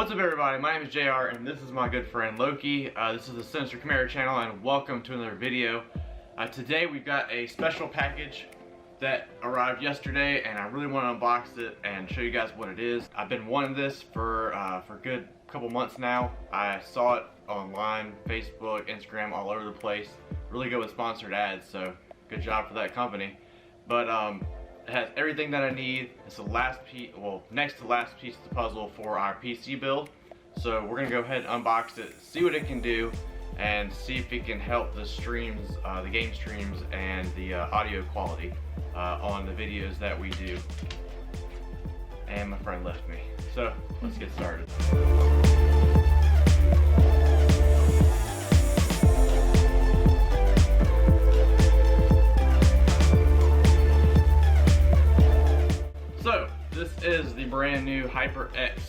What's up everybody, my name is JR and this is my good friend Loki. This is the Sinister Camaro channel and welcome to another video. Today we've got a special package that arrived yesterday and I really want to unbox it and show you guys what it is. I've been wanting this for a good couple months now. I saw it online, Facebook, Instagram, all over the place. Really good with sponsored ads, so good job for that company. But it has everything that I need. It's the last piece, well, next to last piece of the puzzle for our PC build. So we're gonna go ahead and unbox it, see what it can do, and see if it can help the streams, the game streams, and the audio quality on the videos that we do. And my friend left me. So let's get started. So, this is the brand new HyperX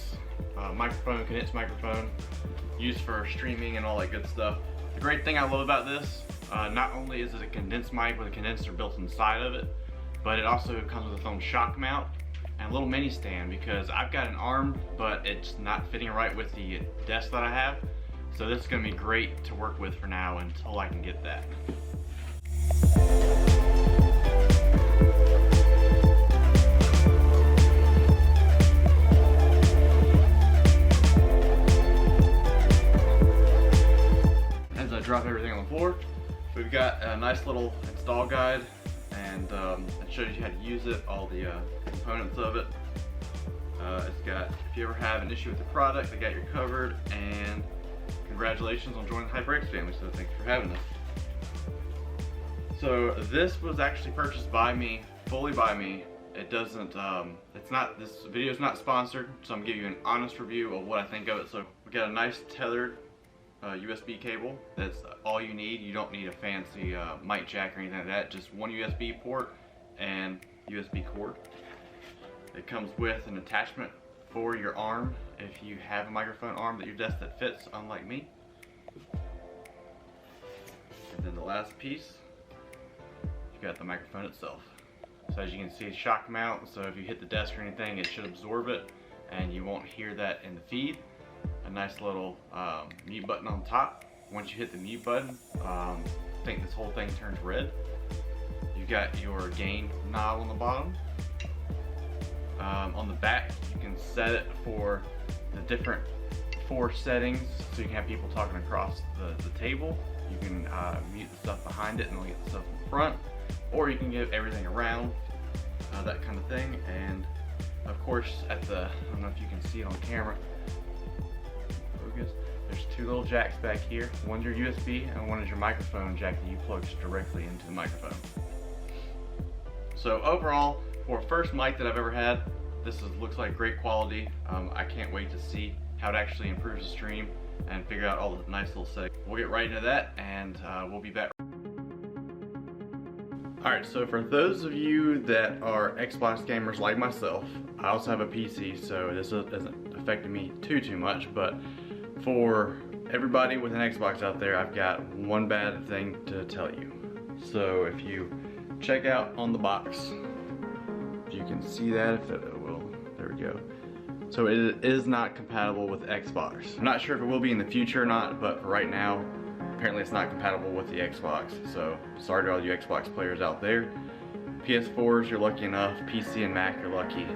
microphone, condensed microphone, used for streaming and all that good stuff. The great thing I love about this, not only is it a condensed mic with a condenser built inside of it, but it also comes with its own shock mount and a little mini stand, because I've got an arm, but it's not fitting right with the desk that I have. So this is going to be great to work with for now until I can get that. Drop everything on the floor. We've got a nice little install guide, and it shows you how to use it, all the components of it. It's got, if you ever have an issue with the product, they got you covered, and congratulations on joining the HyperX family, so thanks for having us. So this was actually purchased by me, fully by me. It doesn't, it's not, this video is not sponsored, so I'm giving you an honest review of what I think of it. So we got a nice tethered USB cable. That's all you need. You don't need a fancy mic jack or anything like that. Just one USB port and USB cord. It comes with an attachment for your arm if you have a microphone arm that your desk that fits, unlike me. And then the last piece, you got the microphone itself. So as you can see, it's shock mount, so if you hit the desk or anything, it should absorb it and you won't hear that in the feed. A nice little mute button on top. Once you hit the mute button, I think this whole thing turns red. You got your gain knob on the bottom. On the back, you can set it for the different 4 settings, so you can have people talking across the table. You can mute the stuff behind it and only get the stuff in front, or you can get everything around, that kind of thing. And of course, at the, I don't know if you can see it on camera, there's 2 little jacks back here. One's your USB and one is your microphone jack that you plug directly into the microphone. So overall, for a first mic that I've ever had, this looks like great quality. I can't wait to see how it actually improves the stream and figure out all the nice little settings. We'll get right into that, and we'll be back. Alright, so for those of you that are Xbox gamers like myself, I also have a PC, so this isn't affecting me too much, but for everybody with an Xbox out there, I've got one bad thing to tell you. So if you check out on the box, if you can see that, if it will, there we go. So it is not compatible with Xbox. I'm not sure if it will be in the future or not, but for right now, apparently it's not compatible with the Xbox. So sorry to all you Xbox players out there. PS4s, you're lucky enough. PC and Mac, you're lucky.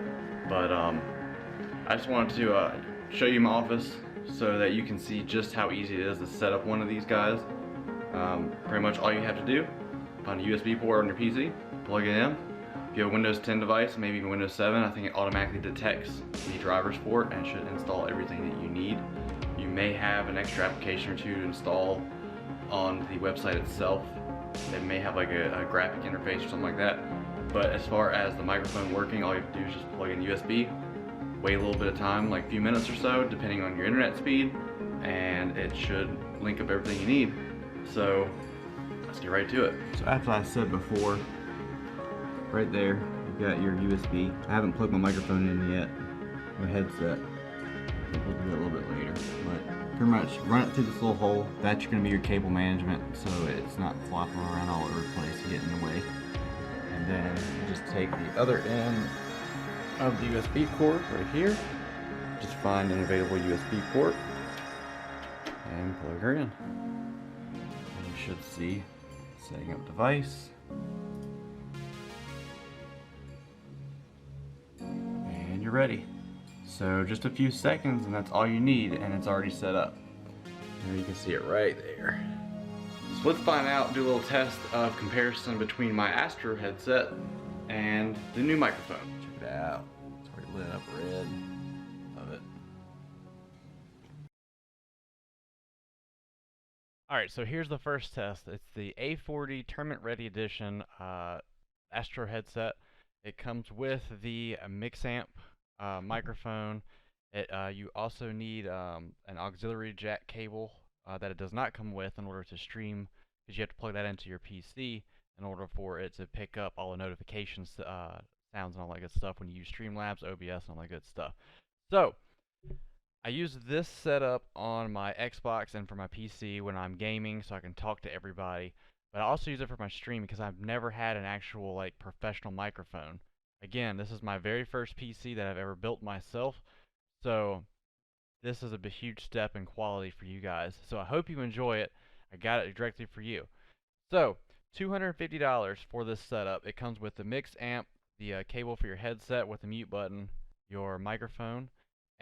But I just wanted to show you my office, so that you can see just how easy it is to set up one of these guys. Pretty much all you have to do, find a USB port on your PC, plug it in. If you have a Windows 10 device, maybe even Windows 7, I think it automatically detects the drivers for it and should install everything that you need. You may have an extra application or 2 to install on the website itself. It may have like a graphic interface or something like that. But as far as the microphone working, all you have to do is just plug in USB, wait a little bit of time, like a few minutes or so, depending on your internet speed, and it should link up everything you need. So let's get right to it. So as I said before, right there, you've got your USB. I haven't plugged my microphone in yet, my headset. We'll do that a little bit later. But pretty much run it through this little hole. That's going to be your cable management, so it's not flopping around all over the place and getting in the way. And then you just take the other end of the USB cord right here, just find an available USB port and plug her in. And you should see setting up device. And you're ready. So just a few seconds and that's all you need, and it's already set up. There you can see it right there. So let's find out, do a little test of comparison between my Astro headset and the new microphone. Check it out. It's already lit up red. Love it. Alright, so here's the first test. It's the A40 Tournament Ready Edition Astro headset. It comes with the MixAmp microphone. You also need an auxiliary jack cable that it does not come with in order to stream, because you have to plug that into your PC in order for it to pick up all the notifications, sounds and all that good stuff when you use Streamlabs, OBS, and all that good stuff. So I use this setup on my Xbox and for my PC when I'm gaming, so I can talk to everybody. But I also use it for my stream because I've never had an actual like professional microphone. Again, this is my very first PC that I've ever built myself, so this is a huge step in quality for you guys. So I hope you enjoy it. I got it directly for you. So $250 for this setup. It comes with the MixAmp, the cable for your headset with the mute button, your microphone,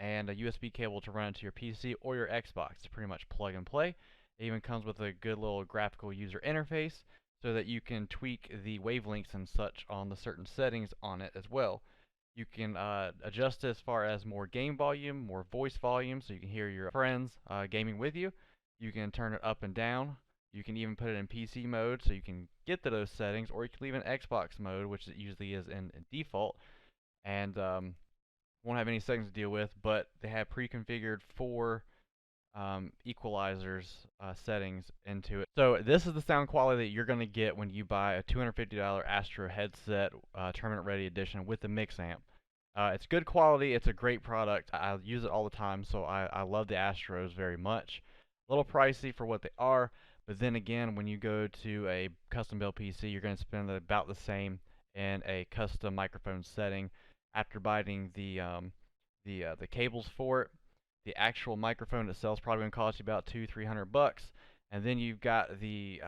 and a USB cable to run it to your PC or your Xbox. It's pretty much plug and play. It even comes with a good little graphical user interface so that you can tweak the wavelengths and such on the certain settings on it as well. You can adjust it as far as more game volume, more voice volume, so you can hear your friends gaming with you. You can turn it up and down. You can even put it in PC mode so you can get to those settings, or you can leave it in Xbox mode, which it usually is in default, and won't have any settings to deal with, but they have pre-configured 4 equalizers settings into it. So this is the sound quality that you're going to get when you buy a $250 Astro headset Tournament Ready Edition with the MixAmp. It's good quality. It's a great product. I use it all the time, so I love the Astros very much. A little pricey for what they are, but then again, when you go to a custom built PC, you're going to spend about the same in a custom microphone setting. After buying the cables for it, the actual microphone itself is probably going to cost you about $200-300, and then you've got the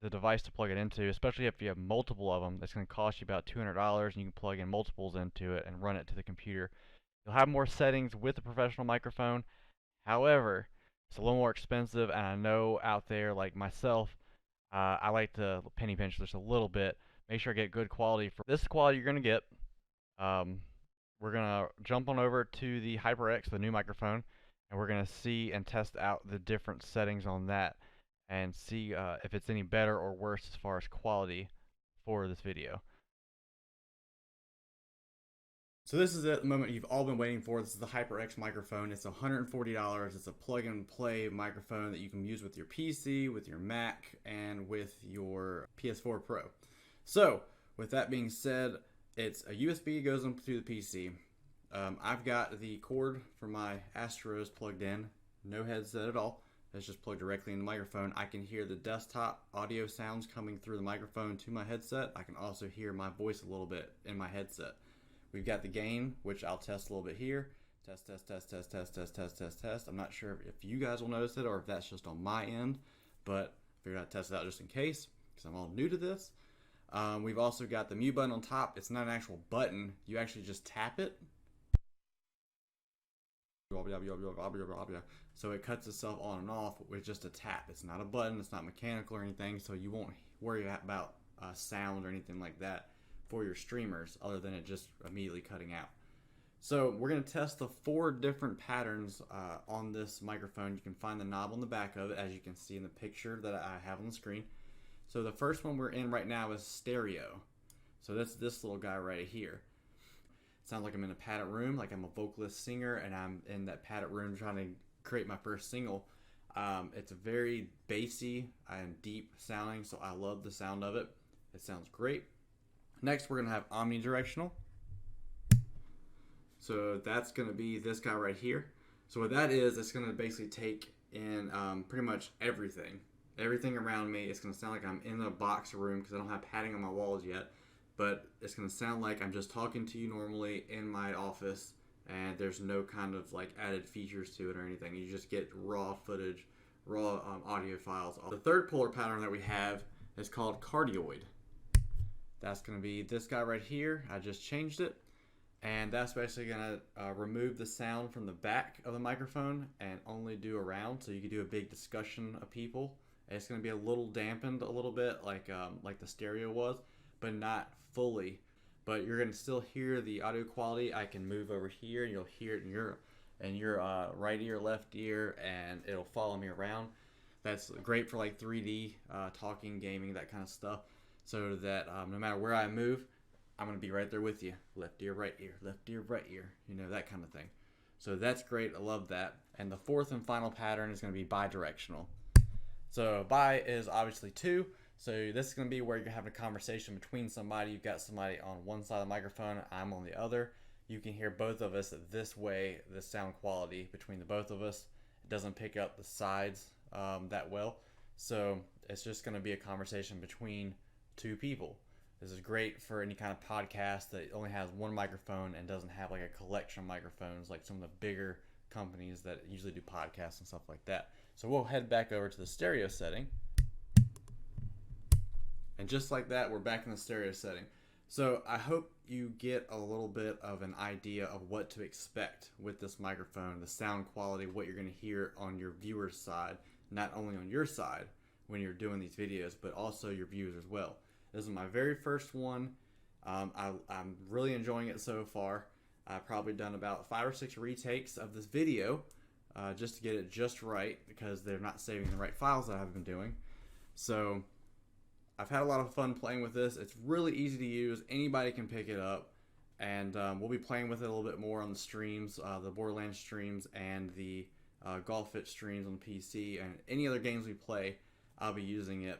device to plug it into. Especially if you have multiple of them, that's going to cost you about $200, and you can plug in multiples into it and run it to the computer. You'll have more settings with the professional microphone. However, it's a little more expensive, and I know out there like myself, I like to penny pinch just a little bit. Make sure I get good quality. For this quality you're going to get, we're going to jump on over to the HyperX, the new microphone, and we're going to see and test out the different settings on that and see if it's any better or worse as far as quality for this video. So this is the moment you've all been waiting for. This is the HyperX microphone. It's $140. It's a plug and play microphone that you can use with your PC, with your Mac, and with your PS4 Pro. So with that being said, it's a USB, goes into the PC. I've got the cord for my Astros plugged in, no headset at all. It's just plugged directly in the microphone. I can hear the desktop audio sounds coming through the microphone to my headset. I can also hear my voice a little bit in my headset. We've got the gain, which I'll test a little bit here. Test, test, test, test, test, test, test, test, test. I'm not sure if you guys will notice it or if that's just on my end, but I figured I'd test it out just in case, because I'm all new to this. We've also got the mute button on top. It's not an actual button. You actually just tap it. So it cuts itself on and off with just a tap. It's not a button. It's not mechanical or anything, so you won't worry about sound or anything like that for your streamers, other than it just immediately cutting out. So we're going to test the 4 different patterns on this microphone. You can find the knob on the back of it, as you can see in the picture that I have on the screen. So the first one we're in right now is stereo. So that's this little guy right here. It sounds like I'm in a padded room, like I'm a vocalist singer, and I'm in that padded room trying to create my first single. It's a very bassy and deep sounding, so I love the sound of it. It sounds great. Next, we're going to have omnidirectional. So that's going to be this guy right here. So what that is, it's going to basically take in pretty much everything around me. It's going to sound like I'm in a box room because I don't have padding on my walls yet, but it's going to sound like I'm just talking to you normally in my office, and there's no kind of like added features to it or anything. You just get raw footage, raw audio files. The third polar pattern that we have is called Cardioid. That's going to be this guy right here. I just changed it, and that's basically going to remove the sound from the back of the microphone and only do around, so you can do a big discussion of people. It's going to be a little dampened a little bit like the stereo was, but not fully. But you're going to still hear the audio quality. I can move over here and you'll hear it in your right ear, left ear, and it'll follow me around. That's great for like 3D, talking, gaming, that kind of stuff. So that no matter where I move, I'm going to be right there with you. Left ear, right ear, left ear, right ear. You know, that kind of thing. So that's great. I love that. And the fourth and final pattern is going to be bidirectional. So bi is obviously 2. So this is going to be where you're having a conversation between somebody. You've got somebody on one side of the microphone, I'm on the other. You can hear both of us this way, the sound quality between the both of us. It doesn't pick up the sides that well. So it's just going to be a conversation between 2 people. This is great for any kind of podcast that only has one microphone and doesn't have like a collection of microphones like some of the bigger companies that usually do podcasts and stuff like that. So we'll head back over to the stereo setting. And just like that, we're back in the stereo setting. So I hope you get a little bit of an idea of what to expect with this microphone, the sound quality, what you're going to hear on your viewer's side, not only on your side when you're doing these videos, but also your viewers as well. This is my very first one. I'm really enjoying it so far. I've probably done about 5 or 6 retakes of this video just to get it just right, because they're not saving the right files that I've been doing. So I've had a lot of fun playing with this. It's really easy to use. Anybody can pick it up. And we'll be playing with it a little bit more on the streams, the Borderlands streams and the Golf Fit streams on the PC. And any other games we play, I'll be using it.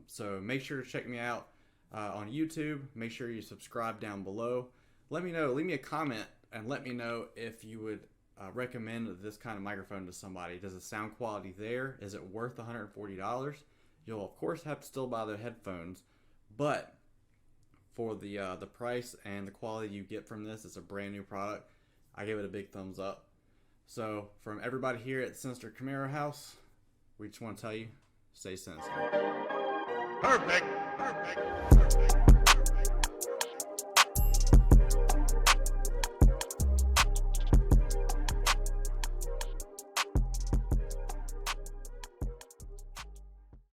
So make sure to check me out on YouTube. Make sure you subscribe down below. Let me know, leave me a comment, and let me know if you would recommend this kind of microphone to somebody. Does the sound quality there? Is it worth $140? You'll of course have to still buy the headphones, but for the price and the quality you get from this, it's a brand new product. I give it a big thumbs up. So from everybody here at Sinister Camaro House, we just want to tell you, stay sinister. Perfect. Perfect. Perfect.